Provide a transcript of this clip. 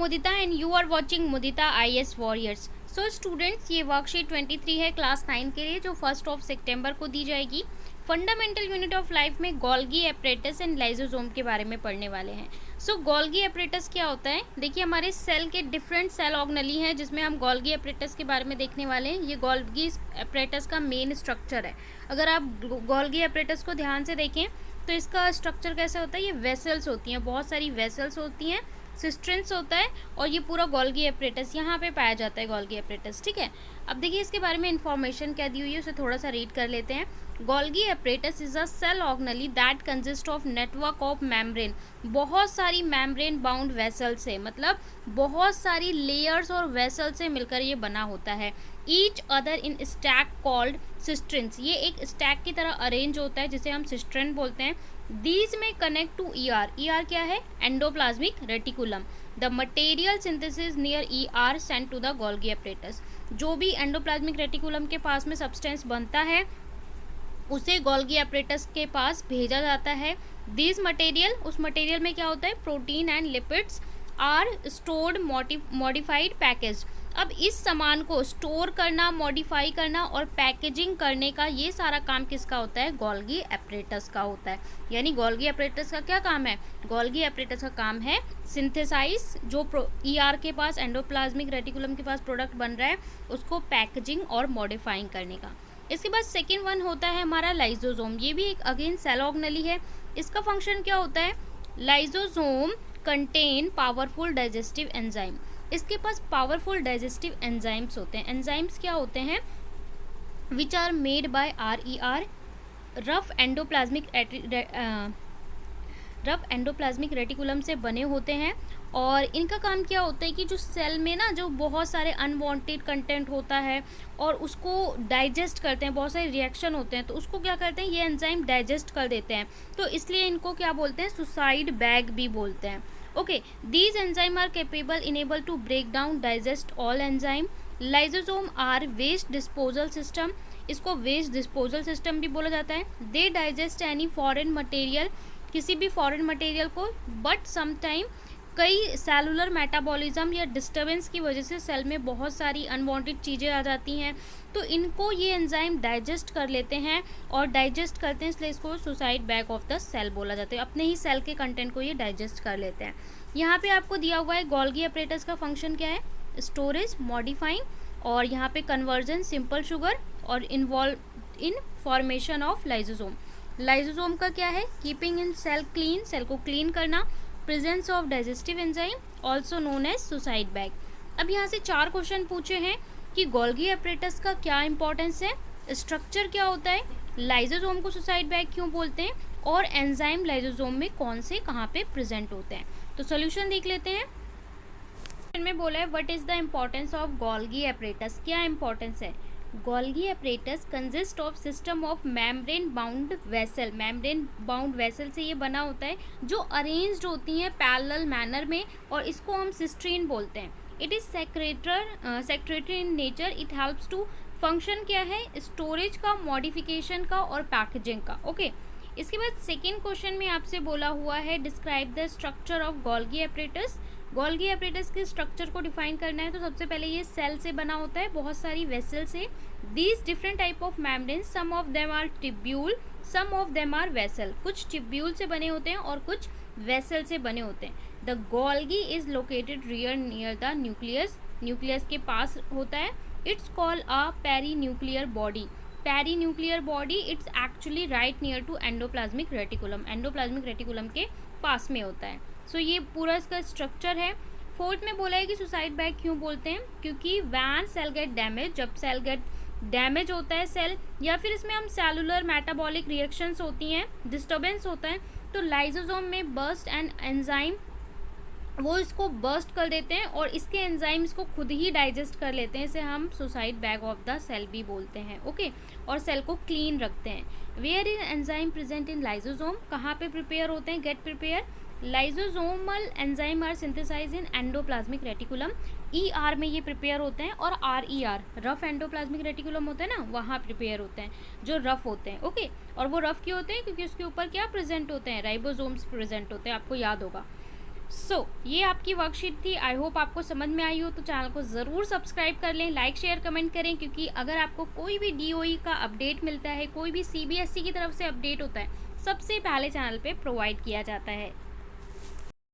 Mudita and you are watching Mudita IS Warriors। So students, ये worksheet 23 है class 9 के लिए, जो 1 सितंबर को दी जाएगी। फंडामेंटल यूनिट ऑफ लाइफ में गोल्गी एपरेटस एंड लाइसोसोम के बारे में पढ़ने वाले हैं। सो गोल्गी एपरेटस क्या होता है? देखिए, हमारे सेल के डिफरेंट सेल ऑर्गेनेली हैं जिसमें हम गोल्गी एपरेटस के बारे में देखने वाले हैं। ये गोल्गी एपरेटस का मेन स्ट्रक्चर है। अगर आप गोल्गी एपरेटस को ध्यान से देखें तो इसका स्ट्रक्चर कैसा होता है? ये वेसल्स होती हैं, बहुत सारी वेसल्स होती हैं, सिस्ट्रेंस होता है, और ये पूरा गोल्गी एपरेटस यहाँ पे पाया जाता है, गोल्गी एपरेटस। ठीक है, अब देखिए इसके बारे में इंफॉर्मेशन क्या दी हुई है, उसे थोड़ा सा रीड कर लेते हैं। Golgi apparatus is a cell organelle that consist of network of membrane. बहुत सारी मेम्ब्रेन बाउंड वेसल से, मतलब बहुत सारी लेयर्स और वेसल से मिलकर ये बना होता है। Each other in stack called cisternae. ये एक स्टैक की तरह अरेंज होता है जिसे हम सिस्ट्रेन बोलते हैं। दीज में कनेक्ट टू ईआर। ईआर क्या है? Endoplasmic reticulum. The material synthesis near ER sent to the Golgi apparatus. जो भी एंडोप्लाज्मिक रेटिकुलम के पास में सब्सटेंस बनता है उसे गोल्गी एपरेटस के पास भेजा जाता है। दिस मटेरियल, उस मटेरियल में क्या होता है? Protein and lipids are stored modified package. अब इस सामान को स्टोर करना, मॉडिफाई करना और पैकेजिंग करने का ये सारा काम किसका होता है? गोल्गी एपरेटस का होता है। यानी गोल्गी एपरेटस का क्या काम है? गोल्गी एपरेटस का काम है सिंथेसाइज, जो ईआर के पास, एंडोप्लाज्मिक रेटिकुलम के पास प्रोडक्ट बन रहा है, उसको पैकेजिंग और मॉडिफाइंग करने का। इसके बाद सेकेंड वन होता है हमारा लाइसोसोम। ये भी एक अगेन सेल ऑर्गेनेली है। इसका फंक्शन क्या होता है? Lysosome contain powerful digestive enzyme. इसके पास पावरफुल डाइजेस्टिव एंजाइम्स होते हैं। एंजाइम्स क्या होते हैं? Which are made by RER, rough endoplasmic reticulum से बने होते हैं। और इनका काम क्या होता है कि जो सेल में ना, जो बहुत सारे अनवांटेड कंटेंट होता है और उसको डाइजेस्ट करते हैं, बहुत सारे रिएक्शन होते हैं, तो उसको क्या करते हैं? ये एंजाइम डाइजेस्ट कर देते हैं। तो इसलिए इनको क्या बोलते हैं? सुसाइड बैग भी बोलते हैं। Okay, these enzyme are capable enable to break down digest all enzyme. Lysosome are waste disposal system. इसको वेस्ट डिस्पोजल सिस्टम भी बोला जाता है। They digest any foreign material, किसी भी फॉरेन मटेरियल को, बट समटाइम कई सेलुलर मेटाबॉलिज्म या डिस्टर्बेंस की वजह से सेल में बहुत सारी अनवांटेड चीज़ें आ जाती हैं, तो इनको ये एंजाइम डाइजेस्ट कर लेते हैं, और डाइजेस्ट करते हैं इसलिए इसको suicide bag of the cell बोला जाता है। अपने ही सेल के कंटेंट को ये डाइजेस्ट कर लेते हैं। यहाँ पे आपको दिया हुआ है गोल्गी एपरेटस का फंक्शन क्या है? स्टोरेज, मॉडिफाइंग, और यहाँ पे कन्वर्जन सिंपल शुगर, और involve in formation of lysosome. Lysosome का क्या है? Keeping in cell clean, cell को क्लीन करना। Presence of digestive enzyme also known as suicide bag. अब यहाँ से 4 क्वेश्चन पूछे हैं कि गोल्गी एपरेटस का क्या इंपॉर्टेंस है, स्ट्रक्चर क्या होता है, लाइसोसोम को सुसाइड बैग क्यों बोलते हैं, और एंजाइम लाइसोसोम में कौन से कहाँ पे प्रेजेंट होते हैं। तो सोल्यूशन देख लेते हैं। में बोला है what is the importance of Golgi apparatus. क्या इंपॉर्टेंस है? Golgi apparatus consist of system of membrane bound vessel. Membrane bound vessel से ये बना होता है, जो अरेंज्ड होती हैं पैरेलल मैनर में, और इसको हम सिस्ट्रीन बोलते हैं। It is secretory in nature. It helps to, function क्या है? स्टोरेज का, मॉडिफिकेशन का और पैकेजिंग का। ओके, इसके बाद सेकेंड क्वेश्चन में आपसे बोला हुआ है describe the structure of Golgi apparatus. Golgi apparatus के स्ट्रक्चर को डिफाइन करना है, तो सबसे पहले ये सेल से बना होता है, बहुत सारी वेसल से। These different type of membrane, some of them are tubule, some of them are vessel. कुछ टिब्यूल से बने होते हैं और कुछ वेसल से बने होते हैं। The Golgi is located rear near the nucleus. Nucleus के पास होता है। It's called a perinuclear body. Perinuclear body, it's actually right near to endoplasmic reticulum. Endoplasmic reticulum के पास में होता है। सो ये पूरा इसका स्ट्रक्चर है। फोर्थ में बोला है कि सुसाइड बैग क्यों बोलते हैं? क्योंकि वैन सेल गेट डैमेज, जब सेल गेट डैमेज होता है सेल, या फिर इसमें हम सेलुलर मेटाबॉलिक रिएक्शंस होती हैं, डिस्टर्बेंस होता है, तो लाइसोसोम में बर्स्ट एंड एंजाइम वो इसको बर्स्ट कर देते हैं और इसके एंजाइम इसको खुद ही डाइजेस्ट कर लेते हैं। इसे हम suicide bag of the cell भी बोलते हैं। ओके, और सेल को क्लीन रखते हैं। Where is enzyme present in lysosome? कहाँ पे प्रिपेयर होते हैं? Get prepare. Lysosomal enzyme are synthesize in endoplasmic reticulum. ER में ये प्रिपेयर होते हैं, और RER, रफ एंडोप्लाज्मिक रेटिकुलम होता है ना, वहाँ प्रिपेयर होते हैं, जो रफ होते हैं। ओके, और वो रफ क्यों होते हैं? क्योंकि उसके ऊपर क्या प्रेजेंट होते हैं? राइबोसोम्स प्रेजेंट होते हैं, आपको याद होगा। ये आपकी वर्कशीट थी। आई होप आपको समझ में आई हो, तो चैनल को ज़रूर सब्सक्राइब कर लें, लाइक शेयर कमेंट करें, क्योंकि अगर आपको कोई भी डीओई का अपडेट मिलता है, कोई भी सीबीएसई की तरफ से अपडेट होता है, सबसे पहले चैनल पे प्रोवाइड किया जाता है।